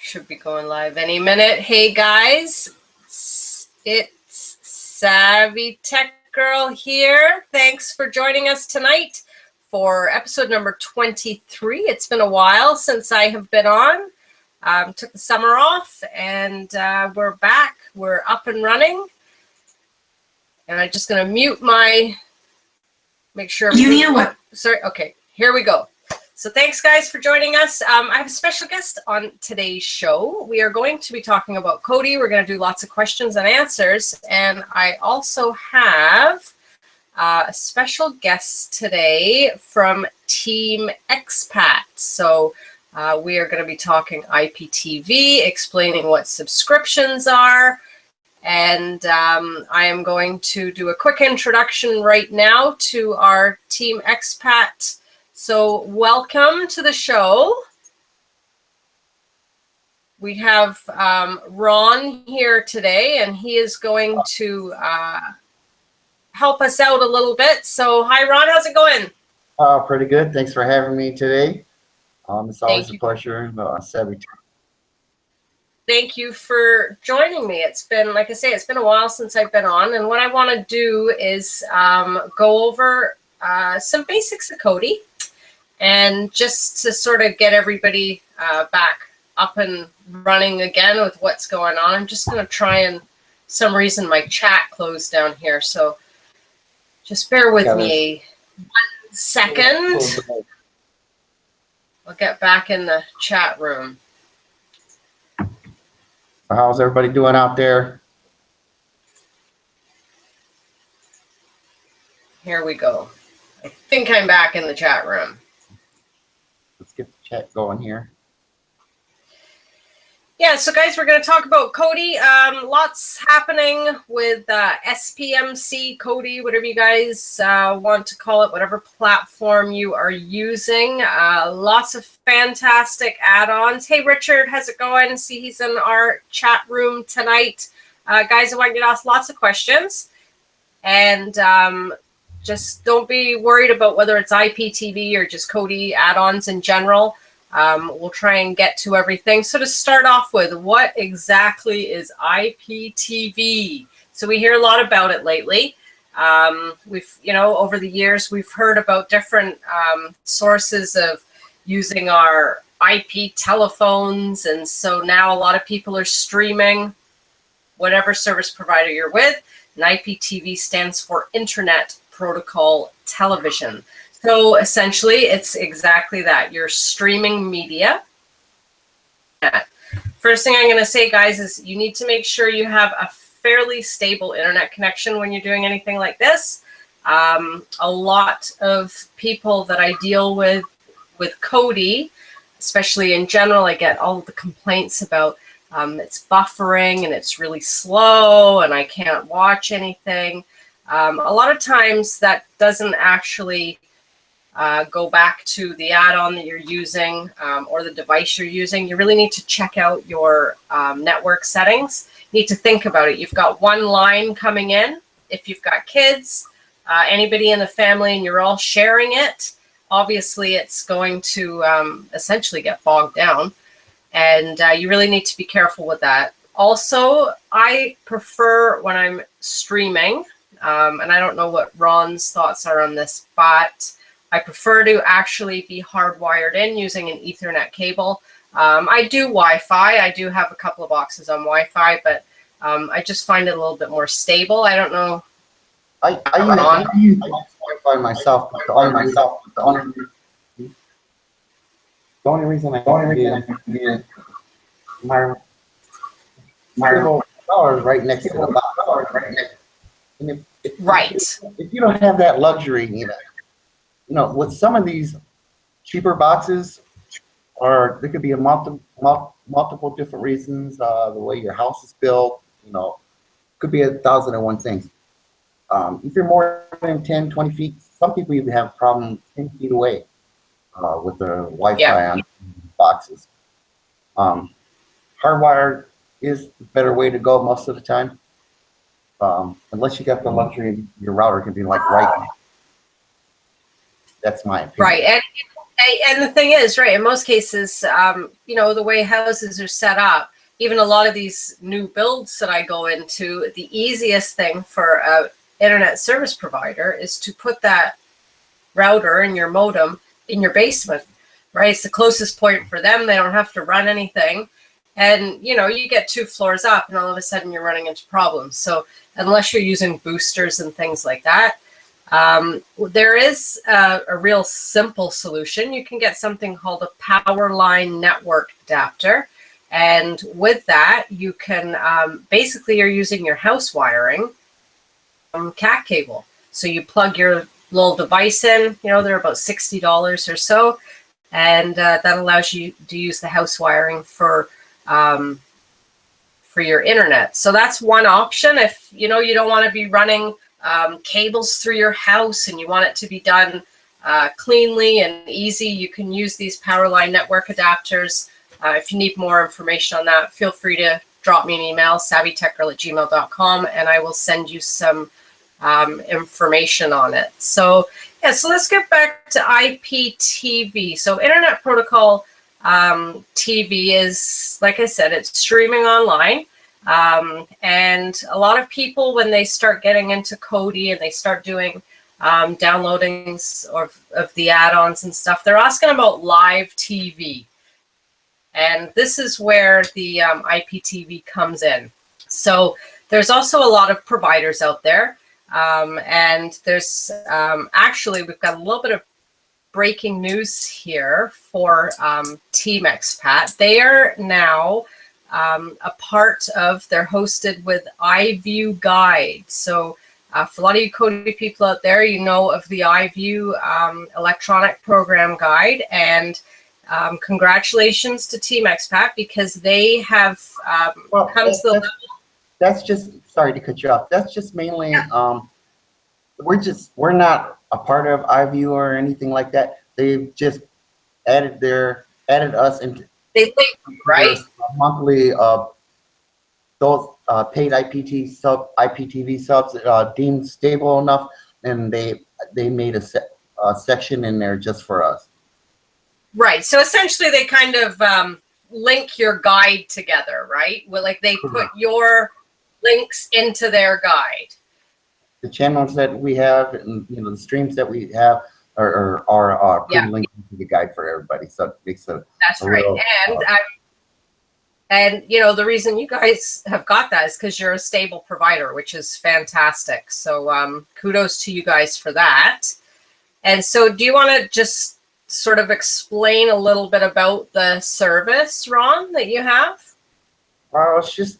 Should be going live any minute. Hey guys, it's SavyTechGirl here. Thanks for joining us tonight for episode number 23. It's been a while since I have been on. Took the summer off and we're back. We're up and running. And I'm just going to mute make sure. You need what? Sorry. Okay, here we go. So thanks, guys, for joining us. I have a special guest on today's show. We are going to be talking about Kodi. We're going to do lots of questions and answers. And I also have a special guest today from Team Xpat. So we are going to be talking IPTV, explaining what subscriptions are. And I am going to do a quick introduction right now to our Team Xpat. So welcome to the show. We have Ron here today, and he is going to help us out a little bit. So hi, Ron, how's it going? Pretty good. Thanks for having me today. It's always a pleasure. Thank you for joining me. It's been, like I say, it's been a while since I've been on, and what I want to do is go over some basics of Kodi. And just to sort of get everybody back up and running again with what's going on, I'm just going to try and, some reason my chat closed down here. So just bear with me 1 second. I'll get back in the chat room. How's everybody doing out there? Here we go. I think I'm back in the chat room. Let's get the chat going here. Yeah, so guys, we're going to talk about Kodi. Lots happening with SPMC, Kodi, whatever you guys want to call it, whatever platform you are using. Lots of fantastic add-ons. Hey, Richard, how's it going? See, he's in our chat room tonight. Guys, I want you to ask lots of questions. And just don't be worried about whether it's IPTV or just Kodi add-ons in general. We'll try and get to everything. So to start off with, what exactly is IPTV? So we hear a lot about it lately. We've, over the years, we've heard about different sources of using our IP telephones. And so now a lot of people are streaming whatever service provider you're with. And IPTV stands for Internet Protocol Television. So essentially, it's exactly that. You're streaming media. First thing I'm going to say, guys, is you need to make sure you have a fairly stable internet connection when you're doing anything like this. A lot of people that I deal with Kodi, especially in general, I get all of the complaints about it's buffering and it's really slow and I can't watch anything. A lot of times that doesn't actually go back to the add-on that you're using or the device you're using. You really need to check out your network settings. You need to think about it. You've got one line coming in. If you've got kids, anybody in the family, and you're all sharing it, obviously it's going to essentially get bogged down. And you really need to be careful with that. Also, I prefer when I'm streaming, and I don't know what Ron's thoughts are on this, but I prefer to actually be hardwired in using an Ethernet cable. I do Wi-Fi. I do have a couple of boxes on Wi-Fi, but I just find it a little bit more stable. I don't know. I use Wi-Fi myself. The only reason my tower is right next to the box. And if you don't have that luxury, with some of these cheaper boxes, or there could be a multiple different reasons, the way your house is built, could be 1,001 things. If you're more than 10, 20 feet, some people even have problems 10 feet away with the Wi-Fi on boxes. Hardwired is the better way to go most of the time. Unless you got the luxury, your router can be like right. That's my opinion. Right, And the thing is, right, in most cases, you know, the way houses are set up, even a lot of these new builds that I go into, the easiest thing for a internet service provider is to put that router and your modem in your basement, right? It's the closest point for them. They don't have to run anything. And, you know, you get 2 floors up and all of a sudden you're running into problems. So unless you're using boosters and things like that, there is a real simple solution. You can get something called a power line network adapter. And with that, you can basically you're using your house wiring cat cable. So you plug your little device in, you know, they're about $60 or so. And that allows you to use the house wiring for your internet. So that's one option. If, you know, you don't want to be running cables through your house and you want it to be done cleanly and easy, you can use these power line network adapters. If you need more information on that, feel free to drop me an email, SavyTechGirl@gmail.com, and I will send you some information on it. So yeah, so let's get back to IPTV. So Internet Protocol TV is, like I said, it's streaming online. And a lot of people, when they start getting into Kodi and they start doing downloadings of the add-ons and stuff, they're asking about live TV. And this is where the IPTV comes in. So there's also a lot of providers out there. And there's actually, we've got a little bit of breaking news here for Team Xpat. They are now a part of, they're hosted with iView Guide. So for a lot of you Kodi people out there, you know of the iView electronic program guide. And congratulations to Team Xpat, because they have come to the level. That's just, sorry to cut you off. That's just mainly, yeah. We're not a part of iView or anything like that. They've just added us into, they link, right? Monthly those paid IPTV subs deemed stable enough, and they made a section in there just for us. Right. So essentially, they kind of link your guide together, right? Well, like they put your links into their guide. The channels that we have, and you know, the streams that we have are linked to the guide for everybody. So it makes that's right. And you know, the reason you guys have got that is because you're a stable provider, which is fantastic. So kudos to you guys for that. And so, do you want to just sort of explain a little bit about the service, Ron, that you have? It's just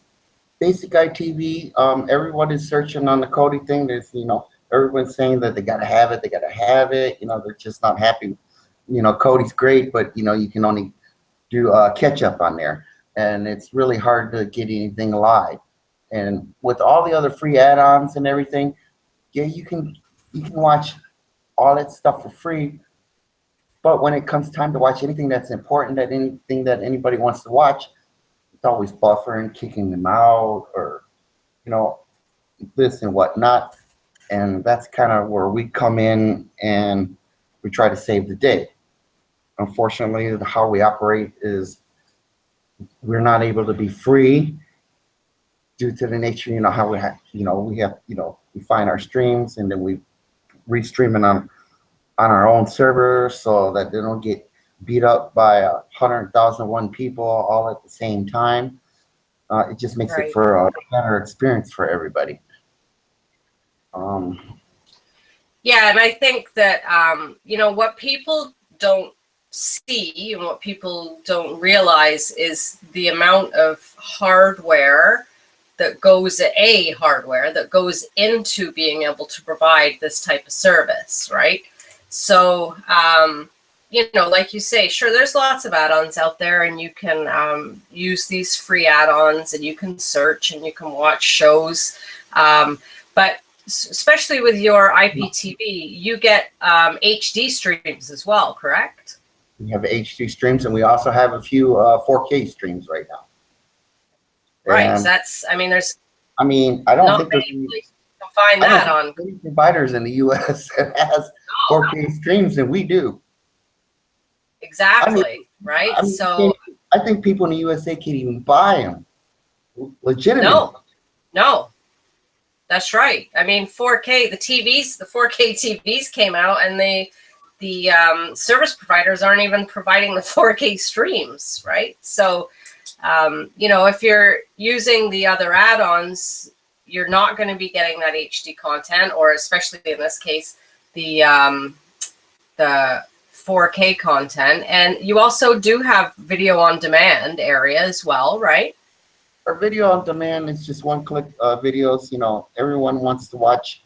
basic ITV. Everyone is searching on the Kodi thing. There's, you know, everyone's saying that they gotta have it. They gotta have it. You know, they're just not happy. You know, Kodi's great, but you know, you can only do catch up on there, and it's really hard to get anything live. And with all the other free add-ons and everything, yeah, you can watch all that stuff for free. But when it comes time to watch anything that's important, anything that anybody wants to watch, it's always buffering, kicking them out, or, you know, this and whatnot. And that's kind of where we come in and we try to save the day. Unfortunately, how we operate is we're not able to be free due to the nature, you know, how we have, we find our streams and then we restream it on our own server so that they don't get beat up by 100,001 people all at the same time. It just makes it for a better experience for everybody. Yeah, and I think that, you know, what people don't see and what people don't realize is the amount of hardware that goes into being able to provide this type of service, right? So, you know, like you say, sure, there's lots of add-ons out there, and you can use these free add-ons, and you can search, and you can watch shows. But especially with your IPTV, you get HD streams as well, correct? We have HD streams, and we also have a few 4K streams right now. Right. And so that's, I mean, there's. I mean, I don't think there's any place you can find that on. Any providers in the U.S. that has 4K streams, and we do. Exactly. Right. I mean, So I think people in the USA can't even buy them legitimately. No, that's right. I mean, 4K, the 4K TVs came out, and the service providers aren't even providing the 4K streams, right? So, you know, if you're using the other add-ons, you're not going to be getting that HD content, or especially in this case, the 4K content. And you also do have video on demand area as well, right? For video on demand, it's just one-click videos. You know, everyone wants to watch.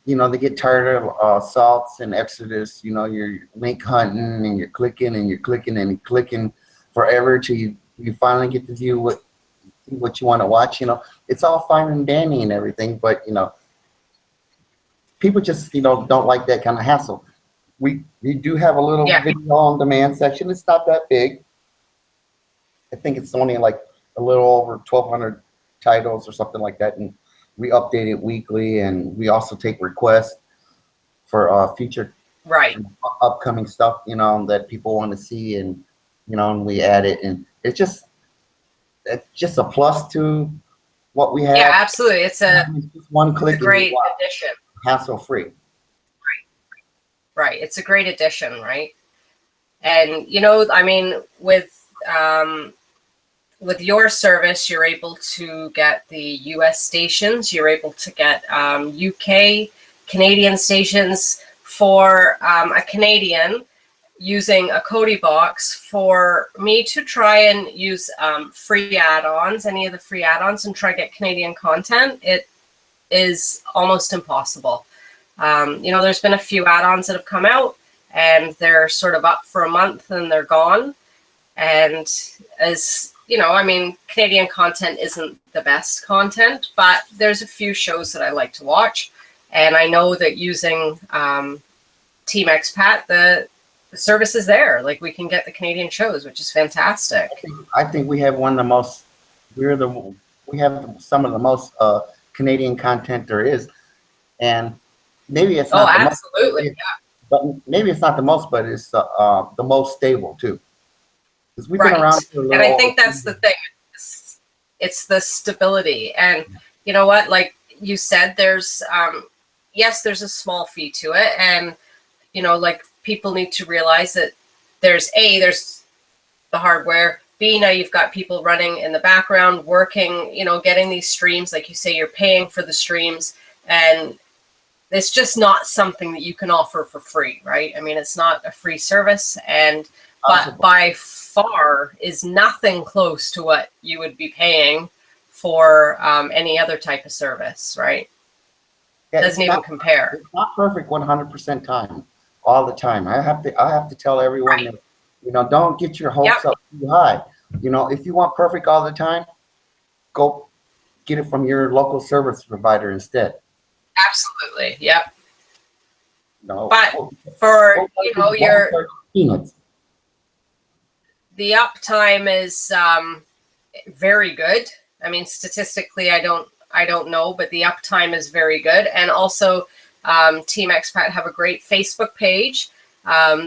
You know, they get tired of Salts and Exodus. You know, you're link hunting and you're clicking and you're clicking and you're clicking forever till you finally get to view what you want to watch. You know, it's all fine and dandy and everything, but you know, people just, you know, don't like that kind of hassle. We do have a little video on demand section. It's not that big. I think it's only like a little over 1,200 titles or something like that, and we update it weekly, and we also take requests for future upcoming stuff, you know, that people want to see, and you know, and we add it, and it's just a plus to what we have. Yeah, absolutely. It's just one click. It's a great addition. Hassle free. Right. It's a great addition, right? And you know, I mean, with your service, you're able to get the US stations, you're able to get UK, Canadian stations. For a Canadian, using a Kodi box, for me to try and use free add-ons, any of the free add-ons, and try to get Canadian content, it is almost impossible. You know, there's been a few add-ons that have come out, and they're sort of up for a month and they're gone. And as you know, I mean, Canadian content isn't the best content, but there's a few shows that I like to watch. And I know that using Team Xpat, the service is there. Like, we can get the Canadian shows, which is fantastic. I think we have one of the most, we have some of the most Canadian content there is. And maybe it's not absolutely, but maybe it's not the most, but it's the most stable too. Because we've been around for a little. And I think that's the thing. It's the stability. And you know what? Like you said, there's yes, there's a small fee to it, and you know, like, people need to realize that there's the hardware. B, now you've got people running in the background, working, you know, getting these streams. Like you say, you're paying for the streams, and it's just not something that you can offer for free, right? I mean, it's not a free service, and but by far is nothing close to what you would be paying for any other type of service, right? Yeah, doesn't even compare. It's not perfect 100% time, all the time. I have to tell everyone that, you know, don't get your hopes up too high. You know, if you want perfect all the time, go get it from your local service provider instead. Absolutely. Yep. No. But for, you know, the uptime is very good. I mean, statistically, I don't know, but the uptime is very good. And also, Team Xpat have a great Facebook page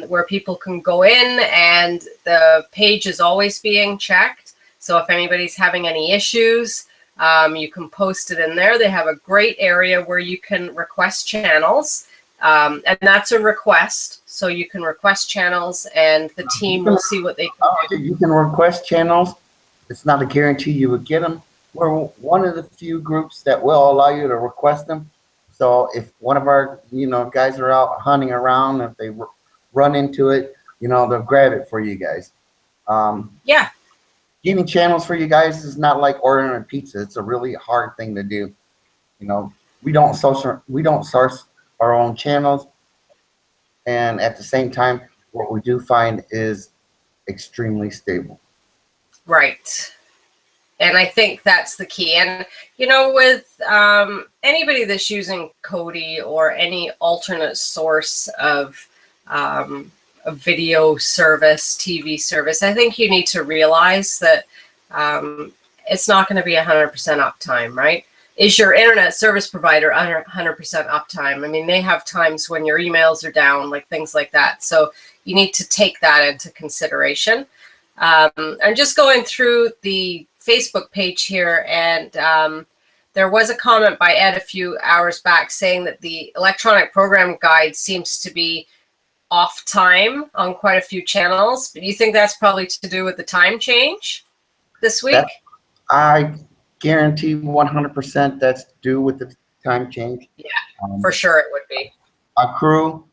where people can go in, and the page is always being checked. So if anybody's having any issues, you can post it in there. They have a great area where you can request channels, and that's a request. So you can request channels, and the team will see what they can do. You can request channels. It's not a guarantee you would get them. We're one of the few groups that will allow you to request them. So if one of our, you know, guys are out hunting around, if they run into it, you know, they'll grab it for you guys. Yeah. Getting channels for you guys is not like ordering a pizza. It's a really hard thing to do. You know, we don't source our own channels, and at the same time, what we do find is extremely stable. Right. And I think that's the key. And, you know, with anybody that's using Kodi or any alternate source of a video service, TV service, I think you need to realize that it's not going to be 100% uptime, right? is your internet service provider 100% uptime? I mean, they have times when your emails are down, like things like that. So you need to take that into consideration. I'm just going through the Facebook page here, and there was a comment by Ed a few hours back saying that the electronic program guide seems to be off time on quite a few channels. But you think that's probably to do with the time change this week? I guarantee 100% that's due with the time change. Yeah, for sure it would be. Our crew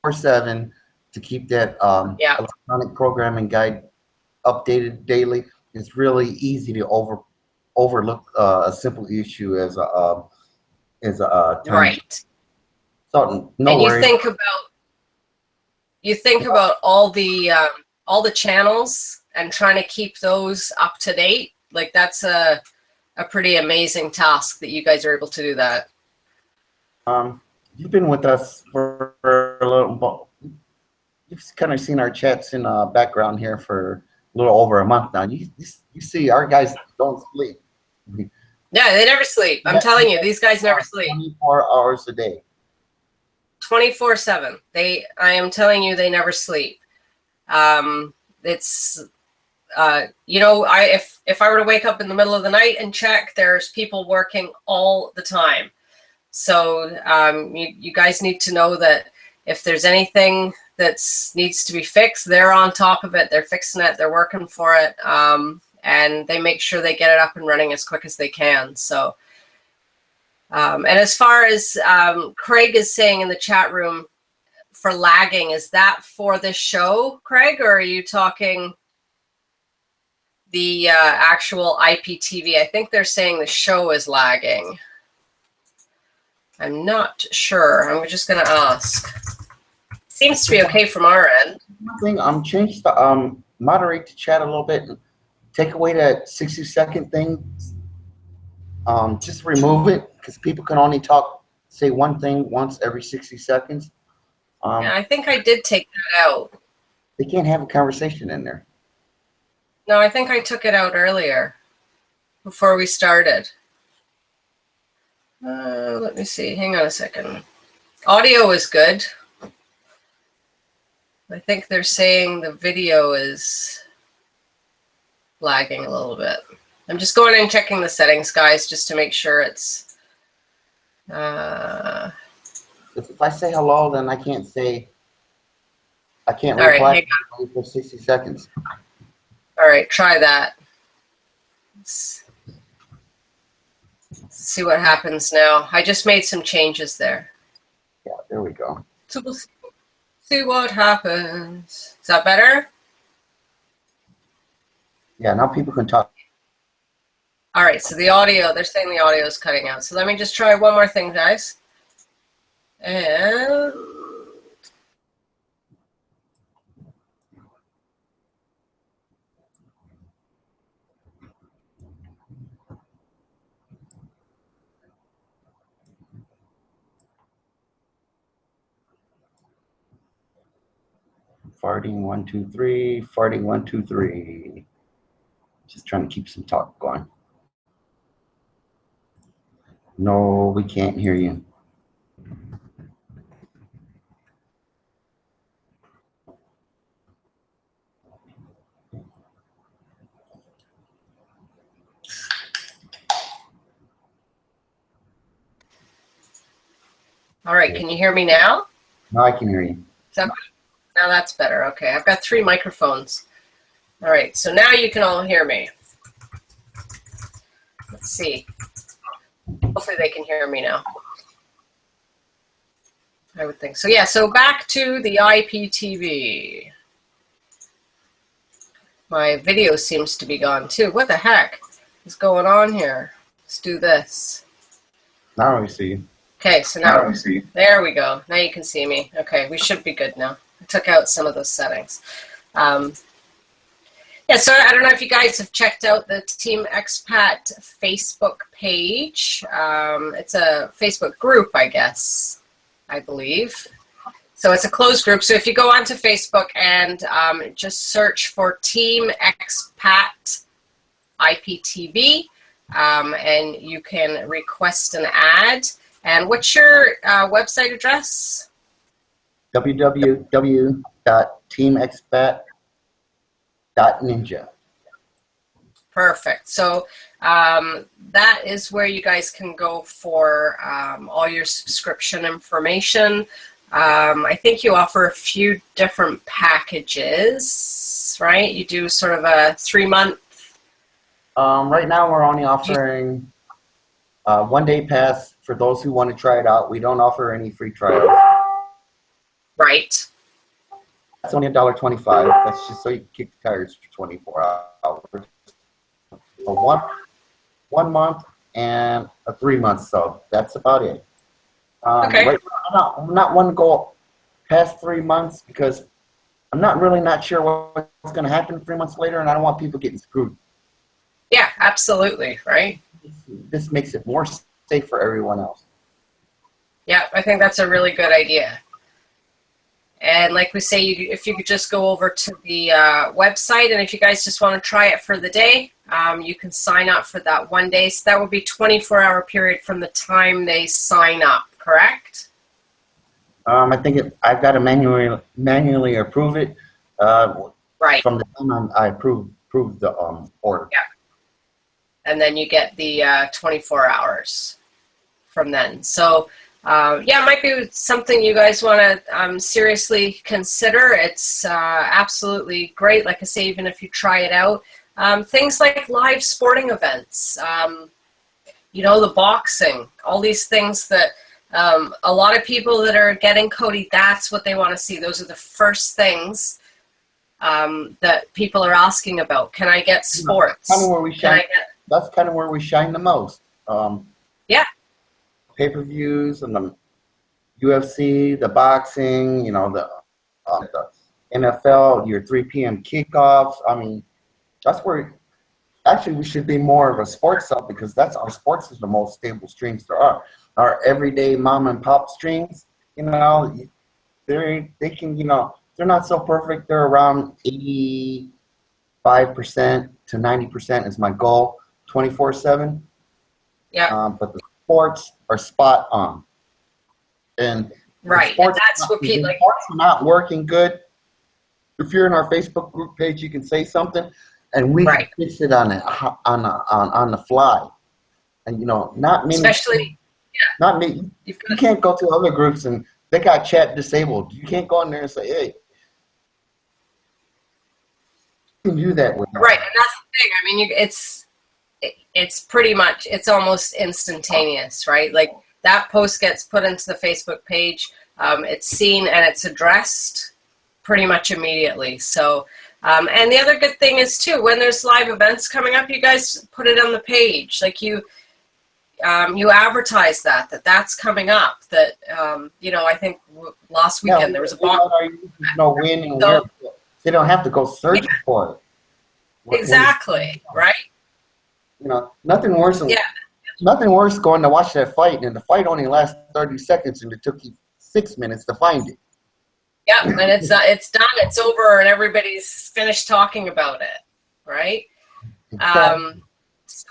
24/7 to keep that electronic programming guide updated daily. It's really easy to overlook a simple issue as a time. Right. So no and worries. You think about all the channels and trying to keep those up to date. Like that's a pretty amazing task that you guys are able to do that. You've been with us for a little. You've kind of seen our chats in background here for a little over a month now. You see, our guys don't sleep. Yeah, they never sleep. I'm telling you, these guys never sleep. 24 hours a day. 24/7. I am telling you, they never sleep. It's you know, if I were to wake up in the middle of the night and check, there's people working all the time. So you guys need to know that if there's anything that needs to be fixed, they're on top of it. They're fixing it. They're working for it, and they make sure they get it up and running as quick as they can. So. And as far as Craig is saying in the chat room for lagging, is that for this show, Craig, or are you talking the actual IPTV? I think they're saying the show is lagging. I'm not sure. I'm just going to ask. Seems to be okay from our end. One thing, change the moderate the chat a little bit. Take away that 60-second thing. Just remove it because people can only say one thing once every 60 seconds. Yeah, I think I did take that out. They can't have a conversation in there. No, I think I took it out earlier before we started. Let me see. Hang on a second. Audio is good. I think they're saying the video is lagging a little bit. I'm just going and checking the settings, guys, just to make sure it's... If I say hello, then I can't reply for 60 seconds. All right, try that. Let's see what happens now. I just made some changes there. Yeah, there we go. So we'll see what happens. Is that better? Yeah, now people can talk. All right, so the audio, they're saying the audio is cutting out. So let me just try one more thing, guys. And... Farting 1 2 3, farting 1 2 3. Just trying to keep some talk going. No, we can't hear you. All right, can you hear me now? Now I can hear you. Now that's better. Okay, I've got 3 microphones. All right, so now you can all hear me. Let's see. Hopefully they can hear me now. I would think so. Yeah, so back to the IPTV. My video seems to be gone too. What the heck is going on here? Let's do this. Now we see you. Okay, so now there we go. Now you can see me. Okay, we should be good now. I took out some of those settings. Yeah, so I don't know if you guys have checked out the Team Xpat Facebook page. It's a Facebook group, I guess, I believe. So it's a closed group. So if you go onto Facebook and just search for Team Xpat IPTV, and you can request an ad. And what's your website address? www.teamexpat.ninja. Perfect. So that is where you guys can go for all your subscription information. I think you offer a few different packages, right? You do sort of a 3-month. Right now we're only offering 1-day pass for those who want to try it out. We don't offer any free trials. Right. That's only $1.25. That's just so you can kick the tires for 24 hours. A 1 month and a 3-month sub. That's about it. Okay. Right now, I'm not one to go past 3 months because I'm not sure what's going to happen 3 months later, and I don't want people getting screwed. Yeah, absolutely. Right. This makes it more safe for everyone else. Yeah, I think that's a really good idea. And like we say, if you could just go over to the website, and if you guys just want to try it for the day, you can sign up for that 1 day. So that would be 24-hour period from the time they sign up, correct? I think I've got to manually approve it. Right. From the time I approve the order. Yeah. And then you get the 24 hours from then. So yeah, it might be something you guys want to seriously consider. It's absolutely great. Like I say, even if you try it out, things like live sporting events, you know, the boxing, all these things that a lot of people that are getting Kodi, that's what they want to see. Those are the first things that people are asking about. Can I get sports? Kind of where we shine. That's kind of where we shine the most. Yeah. Pay-per-views and the UFC, the boxing, you know, the NFL, your 3 p.m. kickoffs. I mean, that's where actually we should be more of a sports sub because that's our sports is the most stable streams there are. Our everyday mom and pop streams, you know, they can, you know, they're not so perfect. They're around 85% to 90% is my goal, 24/7. Yeah. But the sports are spot on. And right, and that's what people like. Sports are not working good. If you're in our Facebook group page, you can say something, and we can fix it on the fly. And you know, not many. Especially, not me. You can't go to other groups and they got chat disabled. You can't go in there and say, "Hey." You can do that with right, and that's the thing. I mean, it's pretty much, it's almost instantaneous, right? Like that post gets put into the Facebook page, it's seen and it's addressed pretty much immediately. So, and the other good thing is too, when there's live events coming up, you guys put it on the page. Like you advertise that's coming up. That you know, I think last weekend there was a bomb. No win and so, they don't have to go search for it. Exactly, right? You know, nothing worse than going to watch that fight, and the fight only lasts 30 seconds, and it took you 6 minutes to find it. Yeah, and it's done, it's over, and everybody's finished talking about it, right? So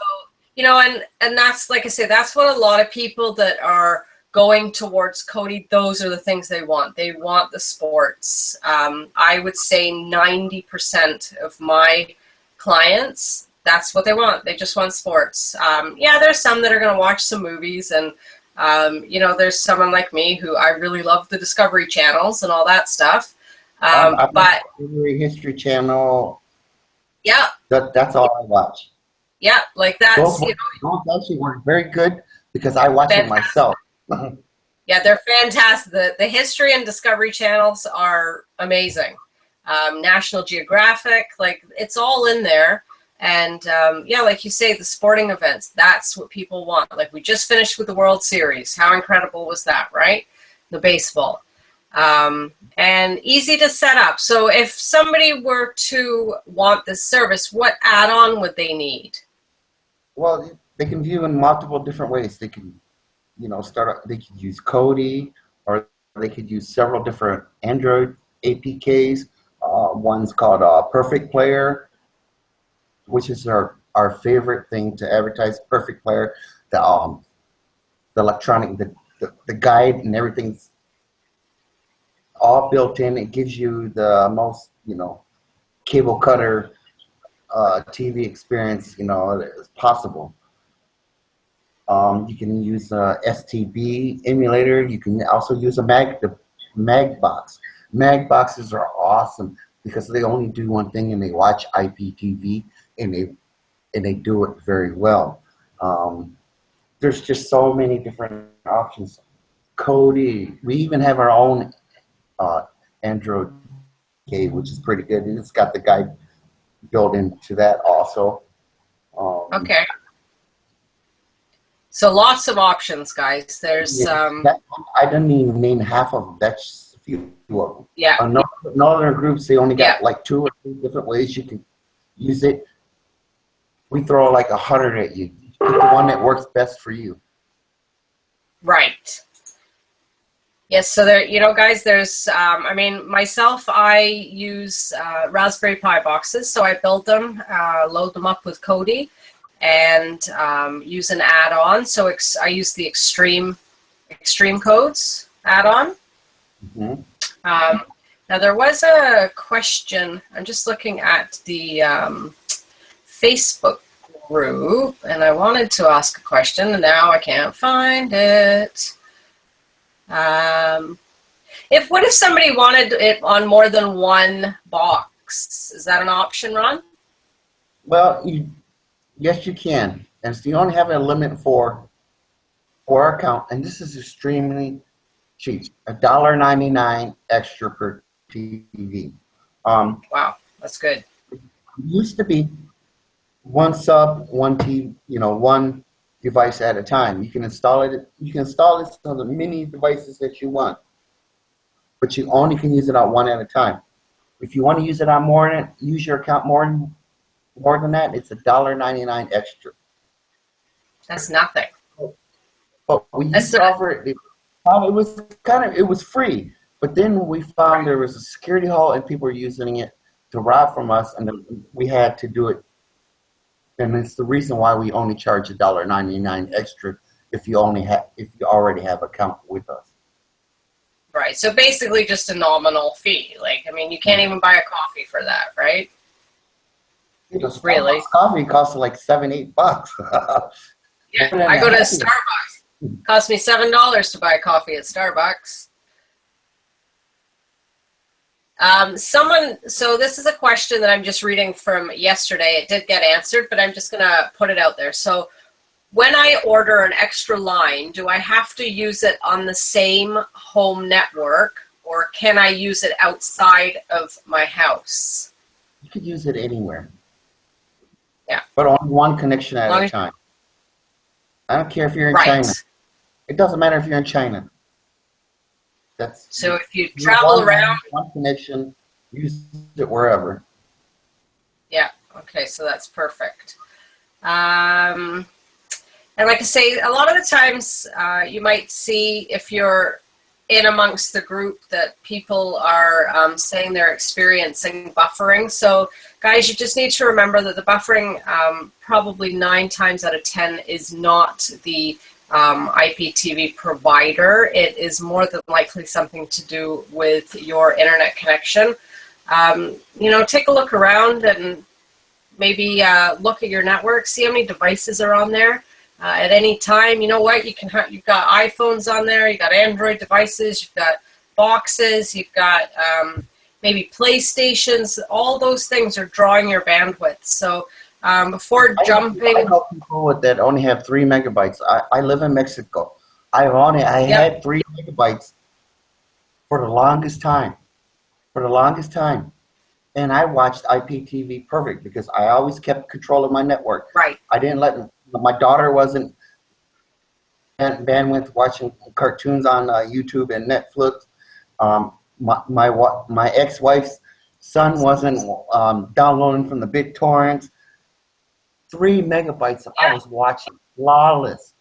you know, and that's, like I say, that's what a lot of people that are going towards Kodi, those are the things they want. They want the sports. I would say 90% of my clients, that's what they want. They just want sports. Yeah, there's some that are going to watch some movies, and you know, there's someone like me who I really love the Discovery channels and all that stuff. But History Channel. Yeah, that's all I watch. Yeah, like that's those actually work very good because I watch it myself. Yeah, they're fantastic. The History and Discovery channels are amazing. National Geographic, like it's all in there. And yeah, like you say, the sporting events, that's what people want. Like we just finished with the World Series. How incredible was that, right? The baseball. And easy to set up. So if somebody were to want this service, what add-on would they need? Well, they can view in multiple different ways. They can, you know, they could use Kodi, or they could use several different Android APKs. One's called Perfect Player, which is our our favorite thing to advertise. Perfect Player, the electronic, the guide and everything's all built in. It gives you the most, cable cutter TV experience, as possible. You can use a STB emulator. You can also use a mag box. Mag boxes are awesome because they only do one thing, and they watch IPTV, and they do it very well. There's just so many different options. Kodi, we even have our own Android, which is pretty good, and it's got the guide built into that also. Okay. So lots of options, guys. There's I didn't even name half of them. That's just a few of them. Yeah. Another groups, they only got like 2 or 3 different ways you can use it. We throw like 100 at you. Pick the one that works best for you. Right. Yes, so there, guys, there's, I mean, myself, I use Raspberry Pi boxes, so I build them, load them up with Kodi, and use an add-on. So I use the Extreme Codes add-on. Mm-hmm. Now, there was a question. I'm just looking at the Facebook group, and I wanted to ask a question, and now I can't find it. What if somebody wanted it on more than one box? Is that an option, Ron? Well, yes, you can. And so you only have a limit for our account, and this is extremely cheap. $1.99 extra per TV. Wow, that's good. It used to be one sub, one TV, one device at a time. You can install it. You can install it on the many devices that you want, but you only can use it on one at a time. If you want to use it on use your account more than that, it's $1.99 extra. That's nothing. But we used to offer it. It was free, but then we found there was a security hole and people were using it to rob from us, and then we had to do it. And it's the reason why we only charge $1.99 extra if you already have an account with us. Right. So basically, just a nominal fee. Like, I mean, you can't even buy a coffee for that, right? Really? Coffee costs like $7-8. Yeah, I go to Starbucks. It costs me $7 to buy a coffee at Starbucks. So this is a question that I'm just reading from yesterday. It did get answered, but I'm just going to put it out there. So when I order an extra line, do I have to use it on the same home network, or can I use it outside of my house? You could use it anywhere. Yeah. But on one connection at a time. I don't care if you're in China. It doesn't matter if you're in China. So if you travel around, one connection, use it wherever. Yeah. Okay. So that's perfect. And like I say, a lot of the times you might see, if you're in amongst the group, that people are saying they're experiencing buffering. So guys, you just need to remember that the buffering probably 9 times out of 10 is not the IPTV provider. It is more than likely something to do with your internet connection. Take a look around and maybe look at your network, see how many devices are on there. At any time, you know what, you've got iPhones on there, you've got Android devices, you've got boxes, you've got maybe PlayStations. All those things are drawing your bandwidth. So before jumping, I help people that only have 3 megabytes. I live in Mexico. I had 3 megabytes for the longest time. And I watched IPTV perfect because I always kept control of my network. Right. I didn't let my daughter wasn't bandwidth watching cartoons on YouTube and Netflix. My ex-wife's son wasn't downloading from the BitTorrent. 3 megabytes I was watching flawless.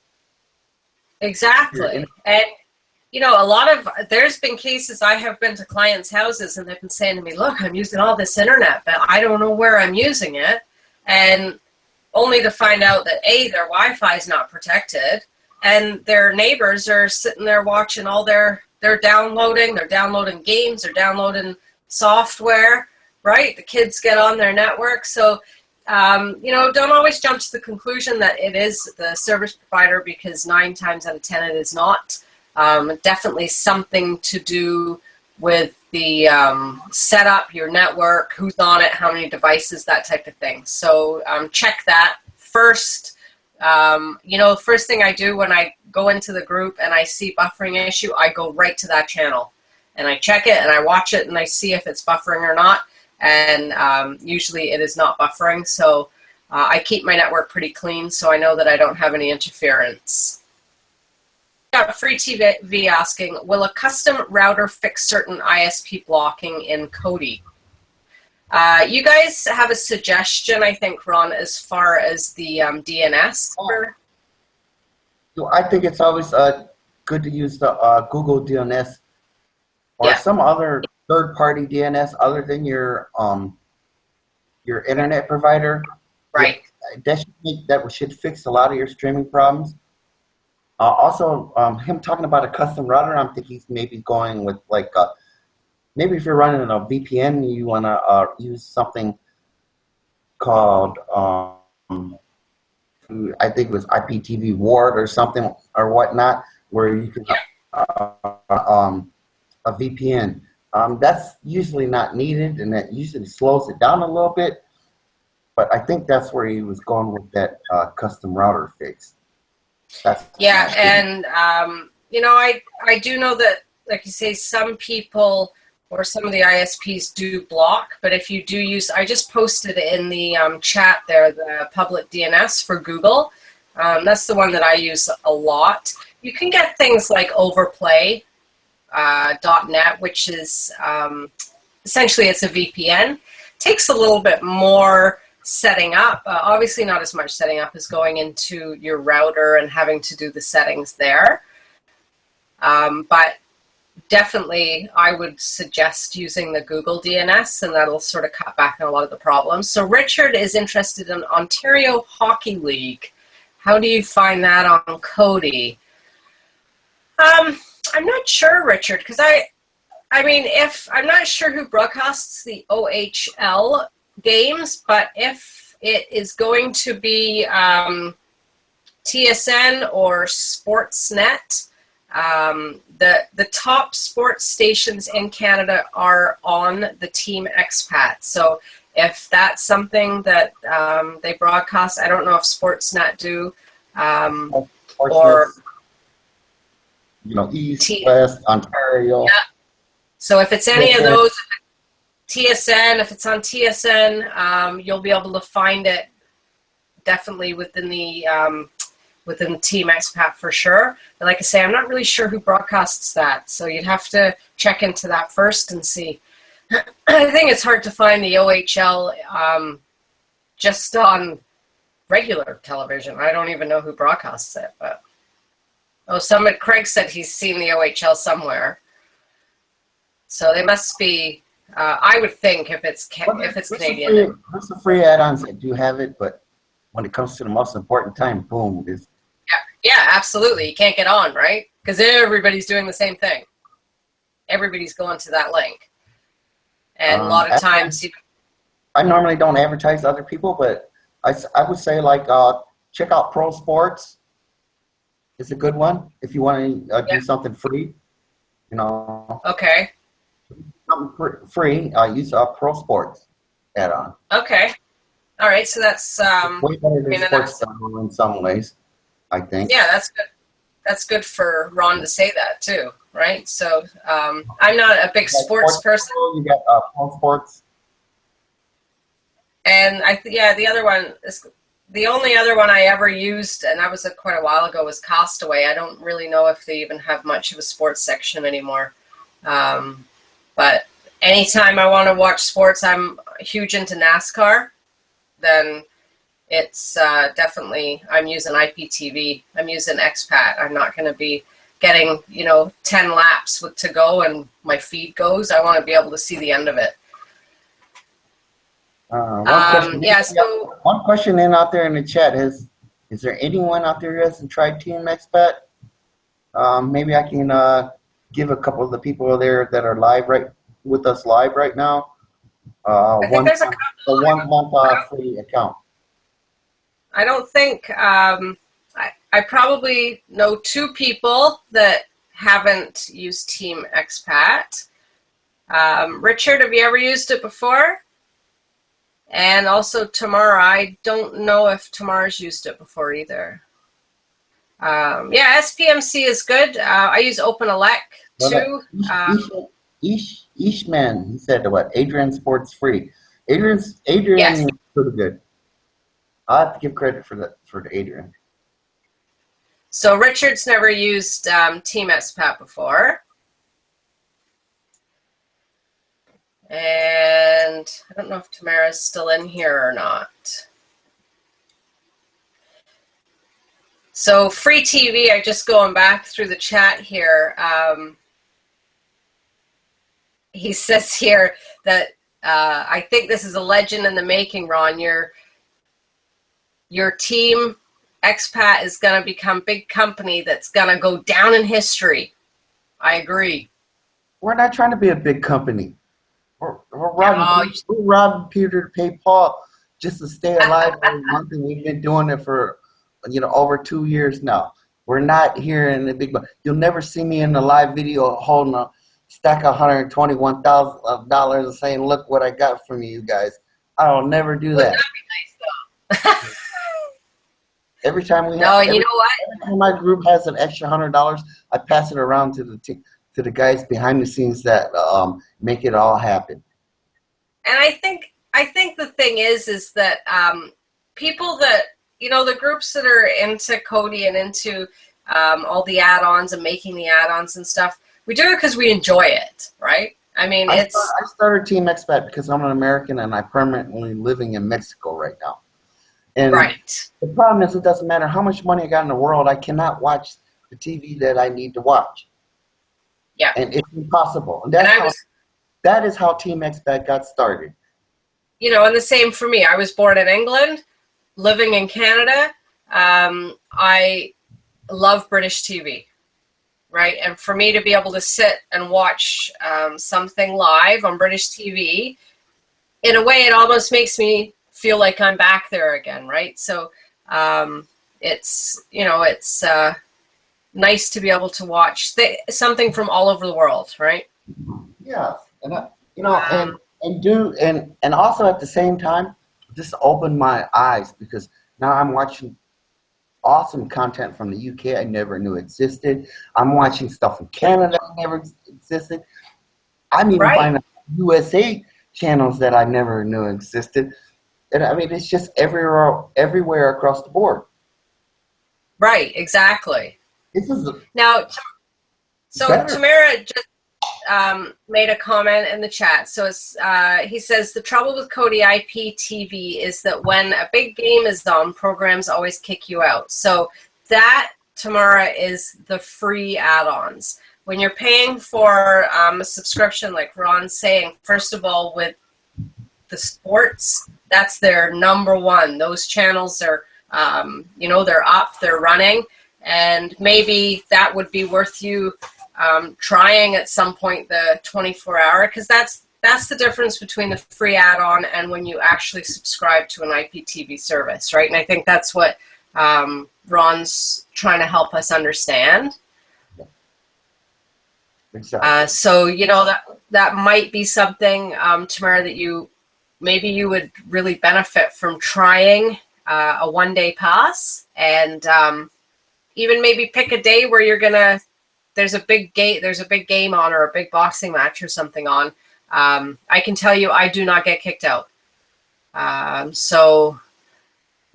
Exactly. And there's been cases I have been to clients' houses and they've been saying to me, look, I'm using all this internet, but I don't know where I'm using it. And only to find out that A, their Wi-Fi is not protected, and their neighbors are sitting there watching all they're downloading games, they're downloading software, right? The kids get on their network. So, you know, don't always jump to the conclusion that it is the service provider, because 9 times out of 10 it is not. Definitely something to do with the setup, your network, who's on it, how many devices, that type of thing. So check that first. You know, first thing I do when I go into the group and I see buffering issue, I go right to that channel and I check it and I watch it and I see if it's buffering or not. And usually it is not buffering. So I keep my network pretty clean, so I know that I don't have any interference. Got Free TV asking, will a custom router fix certain ISP blocking in Kodi? You guys have a suggestion, I think, Ron, as far as the DNS? I think it's always good to use the Google DNS or some other third-party DNS other than your internet provider. Right. That should fix a lot of your streaming problems. Also, him talking about a custom router, I'm thinking he's maybe going with like, maybe if you're running a VPN, you want to use something called, I think it was IPTV Ward or something or whatnot, where you can a VPN. That's usually not needed, and that usually slows it down a little bit. But I think that's where he was going with that custom router fix. Yeah, and you know, I do know that, like you say, some people or some of the ISPs do block, but if you do use, I just posted in the chat there, the public DNS for Google. That's the one that I use a lot. You can get things like overplay.net, which is essentially it's a VPN. Takes a little bit more setting up, obviously not as much setting up as going into your router and having to do the settings there, but definitely I would suggest using the Google DNS, and that'll sort of cut back on a lot of the problems. So Richard is interested in Ontario Hockey League. How do you find that on Kodi? I'm not sure, Richard, because I mean, if I'm not sure who broadcasts the OHL games, but if it is going to be TSN or Sportsnet, the top sports stations in Canada are on the Team Xpat. So if that's something that they broadcast, I don't know if Sportsnet do, or you know, East, West, Ontario. Yeah. So if it's any of those, TSN, if it's on TSN, you'll be able to find it definitely within the Team Xpat for sure. But like I say, I'm not really sure who broadcasts that, so you'd have to check into that first and see. I think it's hard to find the OHL just on regular television. I don't even know who broadcasts it, but Craig said he's seen the OHL somewhere, so they must be. I would think if it's Canadian. What's the free add-ons that do have it, but when it comes to the most important time, boom. Yeah, absolutely. You can't get on, right? Because everybody's doing the same thing. Everybody's going to that link. And a lot of times... I normally don't advertise to other people, but I would say, like, check out Pro Sports. It's a good one if you want to do something free. You know. Okay. Something free, use Pro Sports add-on. Okay. All right, so that's way better than Sports in some ways, I think. Yeah, that's good. That's good for Ron to say that too, right? So I'm not a big sports person. You got Pro Sports. And the other one is the only other one I ever used, and that was quite a while ago, was Castaway. I don't really know if they even have much of a sports section anymore. But anytime I want to watch sports, I'm huge into NASCAR, then it's definitely, I'm using IPTV. I'm using Xpat. I'm not going to be getting, 10 laps to go and my feed goes. I want to be able to see the end of it. Yeah. So one question out there in the chat is there anyone out there who hasn't tried Team Xpat? Maybe I can give a couple of the people there that are live with us live right now. I think there's a 1 month free account. I don't think I probably know 2 people that haven't used Team Xpat. Richard, have you ever used it before? And also Tamara. I don't know if Tamara's used it before either. Yeah, SPMC is good. I use OpenELEC too. Ishman, he said what? Adrian Sports Free. Adrian Yes. is pretty good. I have to give credit for Adrian. So Richard's never used Team Xpat before. And I don't know if Tamara's still in here or not. So free TV, I just going back through the chat here. He says here that I think this is a legend in the making, Ron. Your Team Xpat is going to become a big company that's going to go down in history. I agree. We're not trying to be a big company. We're robbing Peter to pay Paul just to stay alive for a month, and we've been doing it for over 2 years now. We're not here in the big. You'll never see me in the live video holding a stack of $121,000 and saying, "Look what I got from you guys." I'll never do that. Wouldn't that be nice though? Every time we no, and you know what? Every time my group has an extra $100, I pass it around to the guys behind the scenes that make it all happen. And I think the thing is that people that the groups that are into Kodi and into all the add-ons and making the add-ons and stuff, we do it because we enjoy it, right? I mean, I started Team Xpat because I'm an American and I'm permanently living in Mexico right now. And right. The problem is it doesn't matter how much money I got in the world, I cannot watch the TV that I need to watch. Yeah. And it's impossible. And that is how Team Xpat got started. And the same for me. I was born in England, living in Canada. I love British TV, right? And for me to be able to sit and watch something live on British TV, in a way, it almost makes me feel like I'm back there again, right? So it's nice to be able to watch something from all over the world, right? Yeah, and and also at the same time, this opened my eyes because now I'm watching awesome content from the UK I never knew existed. I'm watching stuff from Canada that never existed. I'm even finding USA channels that I never knew existed. And I mean, it's just everywhere across the board. Right, exactly. Now, so better. Tamara just made a comment in the chat. So he says, the trouble with Kodi IPTV is that when a big game is on, programs always kick you out. So that, Tamara, is the free add-ons. When you're paying for a subscription, like Ron's saying, first of all, with the sports, that's their #1. Those channels are, they're up, they're running, and maybe that would be worth you trying at some point the 24-hour, because that's the difference between the free add-on and when you actually subscribe to an IPTV service, right? And I think that's what Ron's trying to help us understand. Exactly. So that might be something, Tamara, that maybe you would really benefit from trying a one-day pass, and even maybe pick a day where there's a big game on, or a big boxing match or something on. I can tell you, I do not get kicked out. So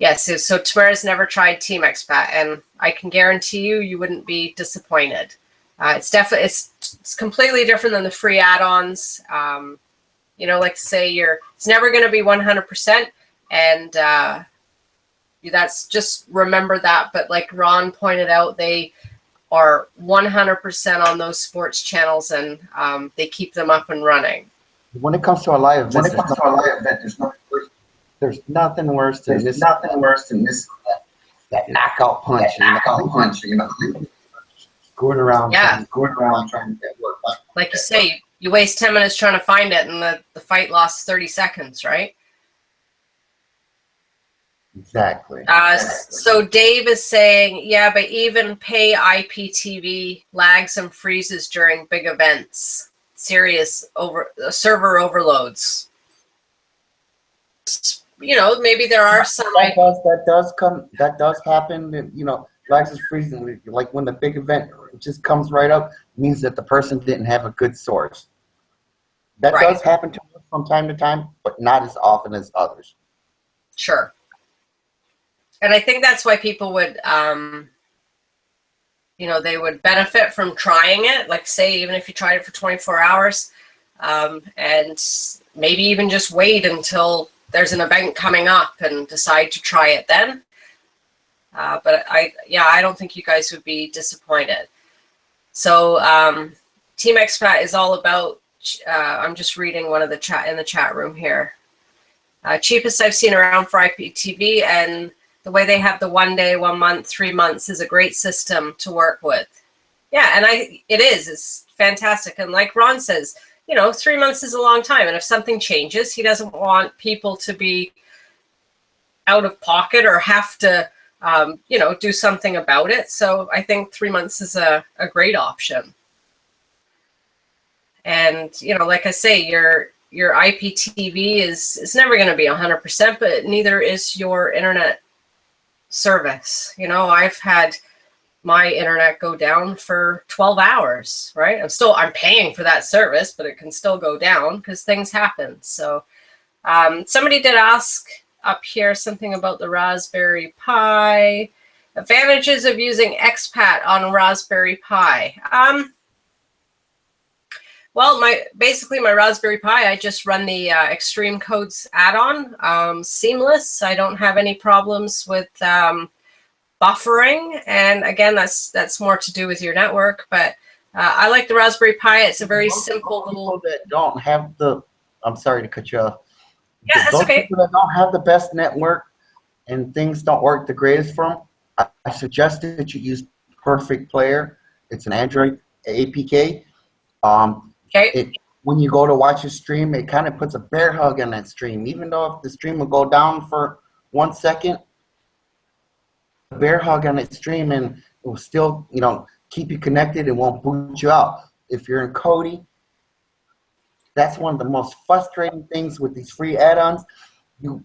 yes, so Tamara's never tried Team Xpat, and I can guarantee you wouldn't be disappointed. It's completely different than the free add-ons. Like say it's never going to be 100%, and that's just remember that. But like Ron pointed out, they are 100% on those sports channels, and they keep them up and running. When it comes to a live event, there's no first There's nothing worse than this. That knockout punch. You know, going around, trying to get work. Like you say, you waste 10 minutes trying to find it, and the fight lasts 30 seconds, right? Exactly. So Dave is saying, yeah, but even pay IPTV lags and freezes during big events. Serious server overloads. You know, maybe there are some. That does happen. And, you know, lags is freezing. Like when the big event just comes right up, means that the person didn't have a good source. That does happen to us from time to time, but not as often as others. Sure. And I think that's why people would, you know, they would benefit from trying it. Like, say, even if you tried it for 24 hours, and maybe even just wait until there's an event coming up and decide to try it then. But I don't think you guys would be disappointed. So Team Xpat is all about, I'm just reading one of the chat in the chat room here. Cheapest I've seen around for IPTV, and the way they have the 1 day, 1 month, 3 months is a great system to work with. Yeah, and it's fantastic. And like Ron says, you know, 3 months is a long time. And if something changes, he doesn't want people to be out of pocket or have to, you know, do something about it. So I think 3 months is a great option. And, you know, like I say, your IPTV is never going to be 100%, but neither is your internet service. You know, I've had my internet go down for 12 hours, right? I'm paying for that service, but it can still go down because things happen. So somebody did ask up here something about the Raspberry Pi. Advantages of using Xpat on Raspberry Pi. Well, basically my Raspberry Pi, I just run the Extreme Codes add-on. Seamless. I don't have any problems with buffering. And again, that's more to do with your network. But I like the Raspberry Pi. It's a very simple little. People that don't have the. I'm sorry to cut you off. Yeah, that's okay. People that don't have the best network and things don't work the greatest for them, I suggest that you use Perfect Player. It's an Android APK. Okay. When you go to watch a stream, it kind of puts a bear hug on that stream. Even though if the stream will go down for 1 second, a bear hug on that stream, and it will still, you know, keep you connected and won't boot you out. If you're in Kodi, that's one of the most frustrating things with these free add-ons. You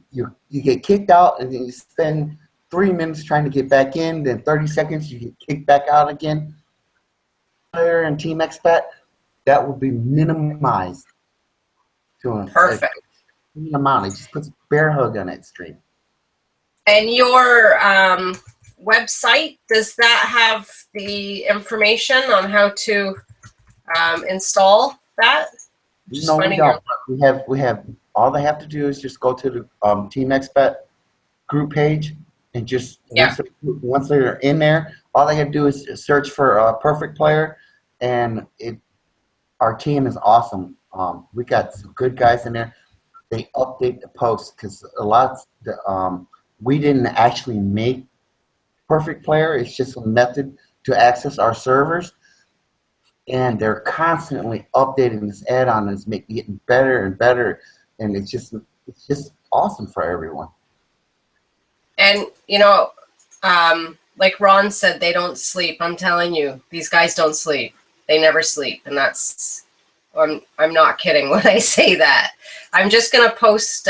get kicked out, and then you spend 3 minutes trying to get back in. Then 30 seconds, you get kicked back out again. Player and Team Xpat, that will be minimized to a Perfect amount. It just puts a bear hug on that stream. And your website, does that have the information on how to install that? No, we don't. We have all they have to do is just go to the Team Xpat group page and just once they're in there, all they have to do is search for a Perfect Player, and our team is awesome. We got some good guys in there. They update the posts because we didn't actually make Perfect Player. It's just a method to access our servers, and they're constantly updating this add-on, and it's getting better and better, and it's just awesome for everyone. And you know, like Ron said, they don't sleep. I'm telling you, these guys don't sleep. They never sleep, and that's I'm not kidding when I say that. I'm just gonna post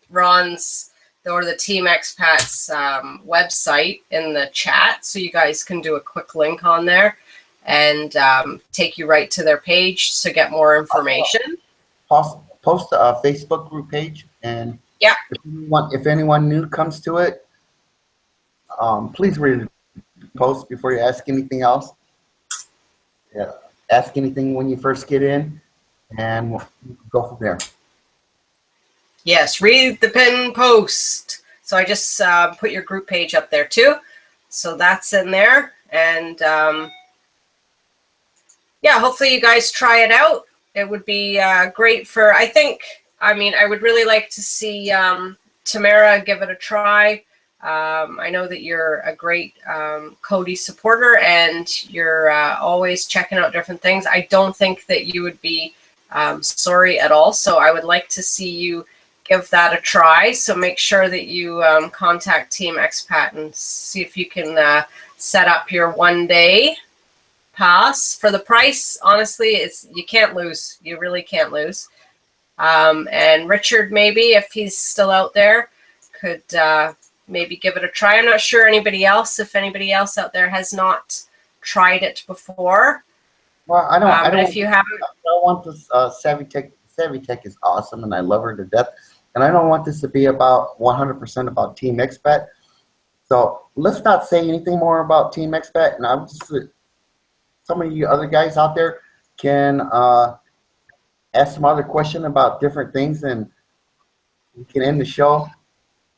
Ron's or the Team Xpat's website in the chat, so you guys can do a quick link on there and take you right to their page to get more information. Post a Facebook group page, and if anyone new comes to it, please read the post before you ask anything else. Yeah, ask anything when you first get in, and we'll go from there. Yes, read the pin post. So I just put your group page up there too. So that's in there. And yeah, hopefully you guys try it out. It would be great for, I would really like to see Tamara, give it a try. I know that you're a great Kodi supporter, and you're always checking out different things. I don't think that you would be sorry at all. So I would like to see you give that a try. So make sure that you contact Team Xpat and see if you can set up your 1-day pass. For the price, honestly, you can't lose. You really can't lose. And Richard, maybe if he's still out there, could maybe give it a try. I'm not sure anybody else, if anybody else out there has not tried it before. Well, I don't. If you haven't, I don't want this. SavyTech. SavyTech is awesome, and I love her to death. And I don't want this to be about 100% about Team Xpat. So let's not say anything more about Team Xpat. And I'm just some of you other guys out there can ask some other question about different things, and we can end the show.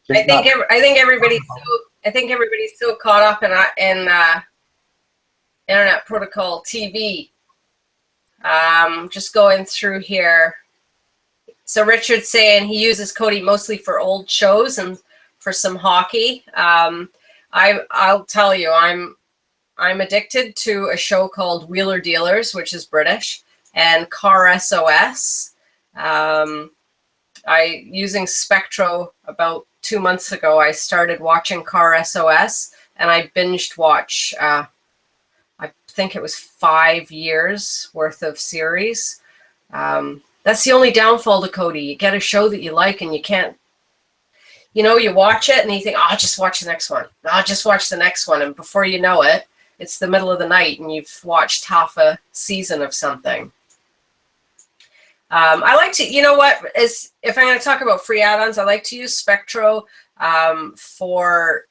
I think everybody's so caught up in Internet Protocol TV. Just going through here. So Richard's saying he uses Kodi mostly for old shows and for some hockey. I'll tell you, I'm addicted to a show called Wheeler Dealers, which is British, and Car SOS. Using Spectro about 2 months ago, I started watching Car SOS, and I binged watch, I think it was 5 years worth of series. That's the only downfall to Kodi. You get a show that you like and you can't, you watch it and you think, oh, I'll just watch the next one. I'll just watch the next one. And before you know it, it's the middle of the night and you've watched half a season of something. I like to, if I'm going to talk about free add-ons, I like to use Spectro for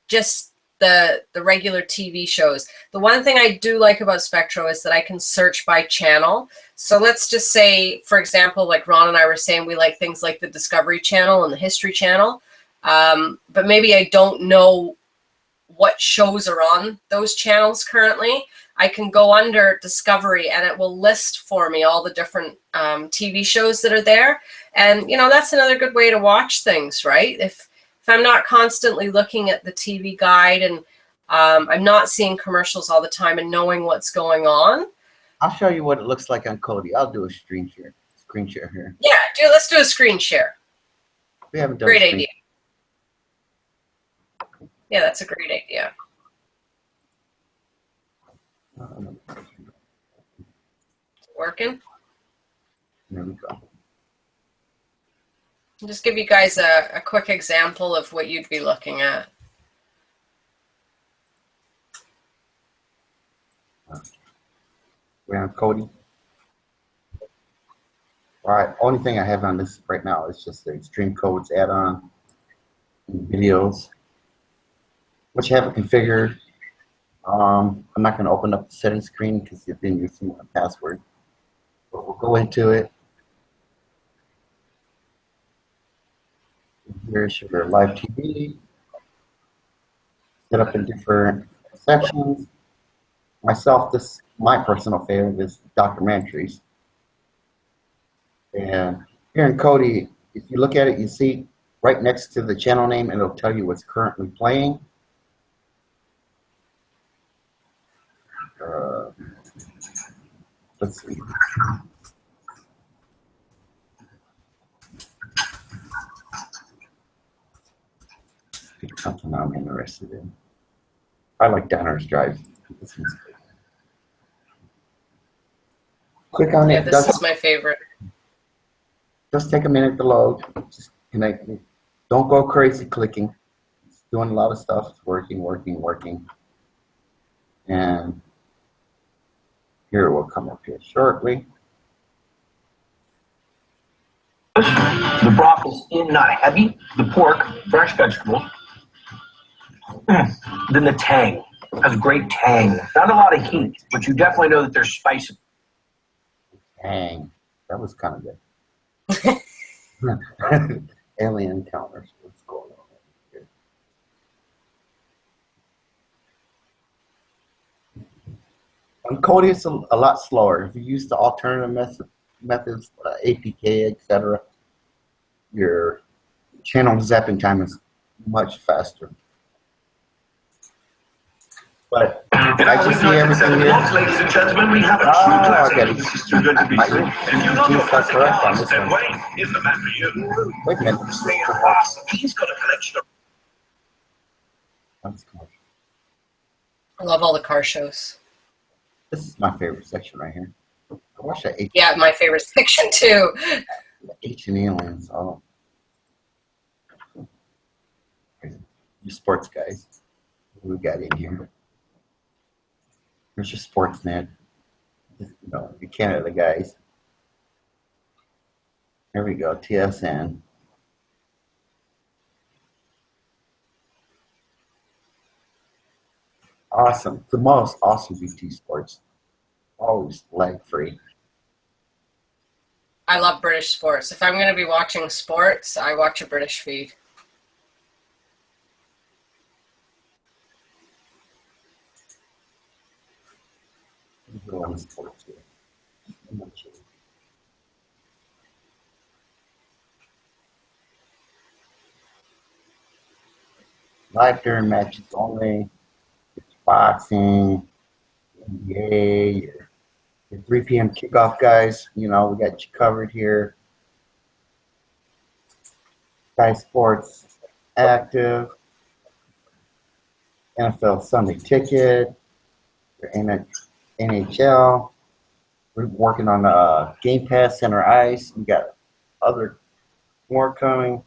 just the regular TV shows. The one thing I do like about Spectro is that I can search by channel. So let's just say, for example, like Ron and I were saying, we like things like the Discovery Channel and the History Channel. But maybe I don't know what shows are on those channels currently. I can go under Discovery and it will list for me all the different TV shows that are there. And, that's another good way to watch things, right? If I'm not constantly looking at the TV guide and I'm not seeing commercials all the time and knowing what's going on. I'll show you what it looks like on Kodi. I'll do a screen share here. Yeah, let's do a screen share. We haven't done great idea. Yeah, that's a great idea. It's working? There we go. I'll just give you guys a quick example of what you'd be looking at. We're on Kodi. All right, only thing I have on this right now is just the Extreme Codes add-on videos, which I have it configured. I'm not going to open up the settings screen because then you see my password. But we'll go into it. Here's your live TV. Set up in different sections. Myself, my personal favorite is documentaries. And here in Kodi, if you look at it, you see right next to the channel name, it'll tell you what's currently playing. Let's see. Pick something I'm interested in. I like Diners Drive. This one's good. Click on it. This is my favorite. Just take a minute to load. Just connect it. Don't go crazy clicking. It's doing a lot of stuff. It's working. And here it will come up here shortly. The broth is not heavy. The pork, fresh vegetables. Then the tang. It has great tang. Not a lot of heat, but you definitely know that there's spice. Tang. That was kind of good. Alien encounters. What's going on here? On Kodi, it's a lot slower. If you use the alternative methods, APK, etc., your channel zapping time is much faster. But I just see everything here. Ladies and gentlemen, we have a true classic. This is too good to be true. If you love your classic cars, then Wayne is the man for you. Wait a minute. He's got a collection of... That's cool. I love all the car shows. This is my favorite section right here. I watch that Yeah, my favorite section too. Ancient aliens. Oh, you sports guys. What we got in here? Here's your sports net. You know, the Canada guys. There we go. TSN. Awesome. The most awesome BT sports. Always lag free. I love British sports. If I'm going to be watching sports, I watch a British feed. Live during matches only. It's boxing, NBA, your 3 p.m. kickoff guys. You know, we got you covered here. Sky Sports Active, NFL Sunday Ticket, your NHL. We're working on Game Pass Center Ice. We got other more coming.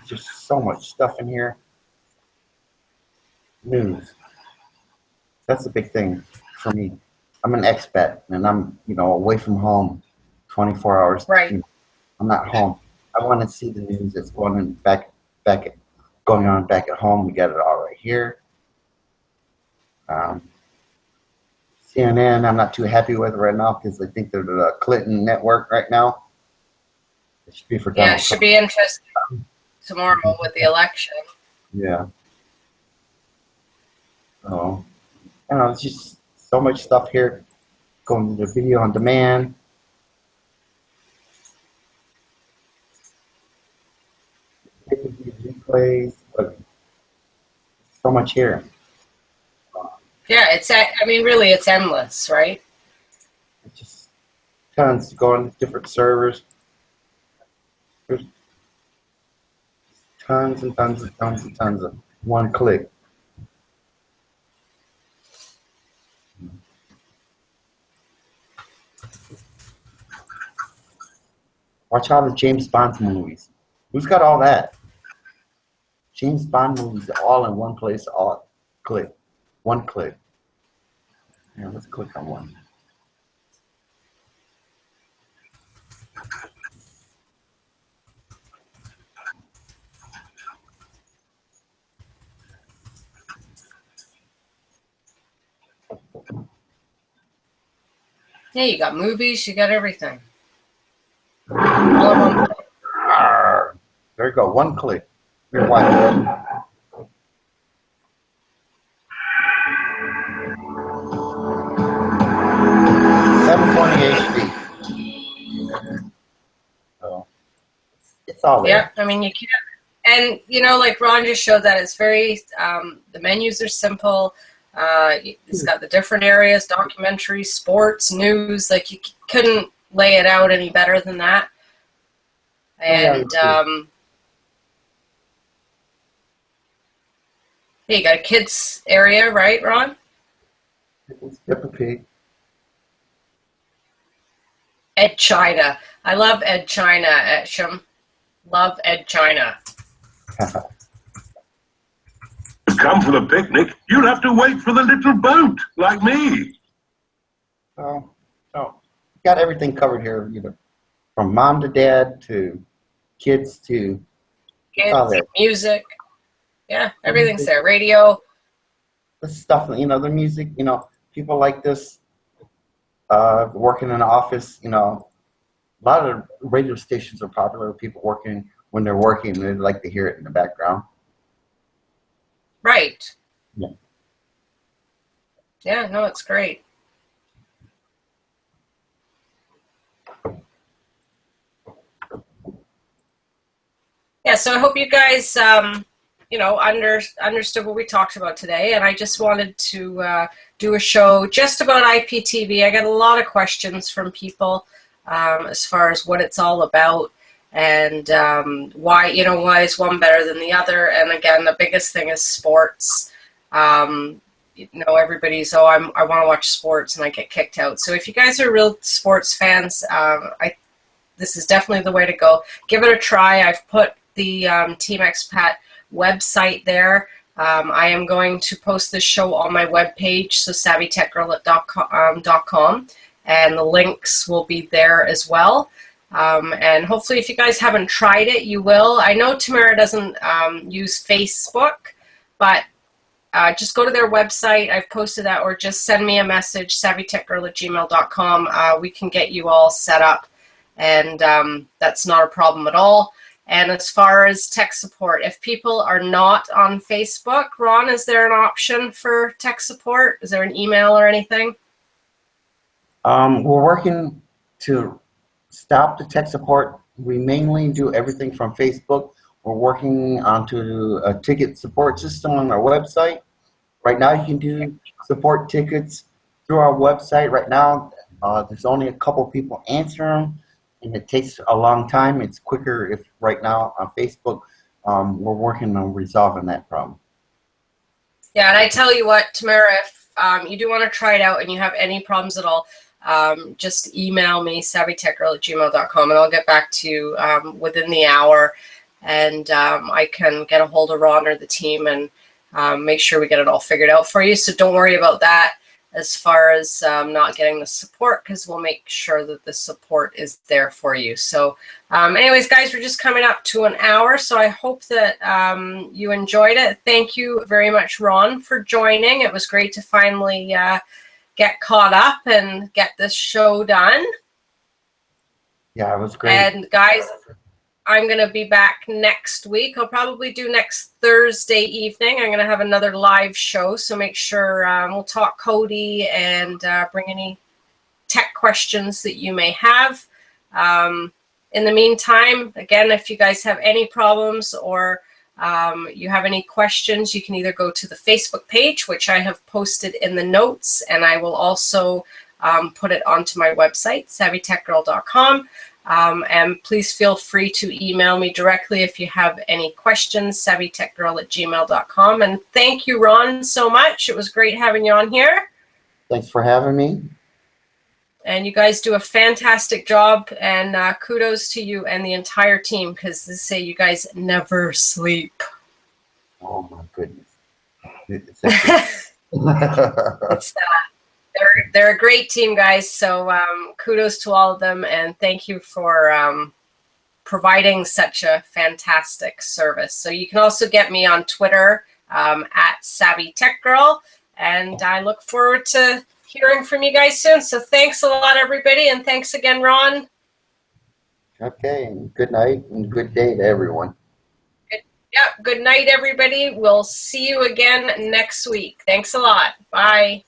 Just so much stuff in here. News. That's a big thing for me. I'm an expat, and I'm, you know, away from home 24 hours. Right. I'm not home. I want to see the news that's going on back at home. We got it all right here. CNN, I'm not too happy with right now because I think they're the Clinton network right now. It should be for Donald Yeah, it should be interesting tomorrow with the election. Yeah. So, I don't know, it's just so much stuff here. Going to the video on demand. Replays, but so much here. Yeah, I mean, really, it's endless, right? It's just tons going to different servers. There's tons and tons and tons and tons of one click. Watch all the James Bond movies. Who's got all that? James Bond movies are all in one place, all click. One click. Yeah, let's click on one. Yeah, you got movies, you got everything. All in one place. There you go, one click. You're watching. 720 HD. So it's all there. Yeah, I mean, you can't. And, you know, like Ron just showed that it's very, the menus are simple. It's got the different areas, documentary, sports, news. Like, you couldn't lay it out any better than that. And, yeah, you got a kids area, right, Ron? Peppa Pig. Ed China. I love Ed China, Etcham. Love Ed China. Come for the picnic, you'll have to wait for the little boat, like me. Oh, got everything covered here, you know, from mom to dad to kids to music. Yeah, everything's there. Radio. This stuff, you know, the music, you know, people like this, working in an office, you know, a lot of radio stations are popular. People working, when they're working, they like to hear it in the background. Right. Yeah. Yeah, no, it's great. yeah, so I hope you guys, you know, understood what we talked about today. And I just wanted to do a show just about IPTV. I got a lot of questions from people as far as what it's all about and why, you know, why is one better than the other. And again, the biggest thing is sports. You know, everybody's, oh, I want to watch sports, and I get kicked out. So if you guys are real sports fans, this is definitely the way to go. Give it a try. I've put the Team Xpat website there. I am going to post this show on my webpage, so SavyTechGirl.com, and the links will be there as well. And hopefully, if you guys haven't tried it, you will. I know Tamara doesn't use Facebook, but just go to their website. I've posted that, or just send me a message, SavyTechGirl@gmail.com. We can get you all set up, and that's not a problem at all. And as far as tech support, if people are not on Facebook, Ron, is there an option for tech support? Is there an email or anything? We're working to stop the tech support. We mainly do everything from Facebook. We're working onto a ticket support system on our website. Right now, you can do support tickets through our website. Right now, there's only a couple people answering them, and it takes a long time. It's quicker if right now on Facebook, we're working on resolving that problem. Yeah, and I tell you what, Tamara, if you do want to try it out and you have any problems at all, just email me, SavyTechGirl@gmail.com, and I'll get back to you within the hour, and I can get a hold of Ron or the team and make sure we get it all figured out for you. So don't worry about that as far as not getting the support, because we'll make sure that the support is there for you. So anyways, guys, we're just coming up to an hour, so I hope that you enjoyed it. Thank you very much, Ron, for joining. It was great to finally get caught up and get this show done. Yeah, it was great. And guys, I'm going to be back next week. I'll probably do next Thursday evening. I'm going to have another live show, so make sure we'll talk Kodi and bring any tech questions that you may have. In the meantime, again, if you guys have any problems or you have any questions, you can either go to the Facebook page, which I have posted in the notes, and I will also put it onto my website, SavyTechGirl.com. And please feel free to email me directly if you have any questions, SavyTechGirl@gmail.com. And thank you, Ron, so much. It was great having you on here. Thanks for having me. And you guys do a fantastic job, and kudos to you and the entire team, because they say you guys never sleep. Oh my goodness. They're a great team, guys. So kudos to all of them, and thank you for providing such a fantastic service. So you can also get me on Twitter at SavyTechGirl, and I look forward to hearing from you guys soon. So thanks a lot, everybody, and thanks again, Ron. Okay, good night and good day to everyone. Good night, everybody. We'll see you again next week. Thanks a lot. Bye.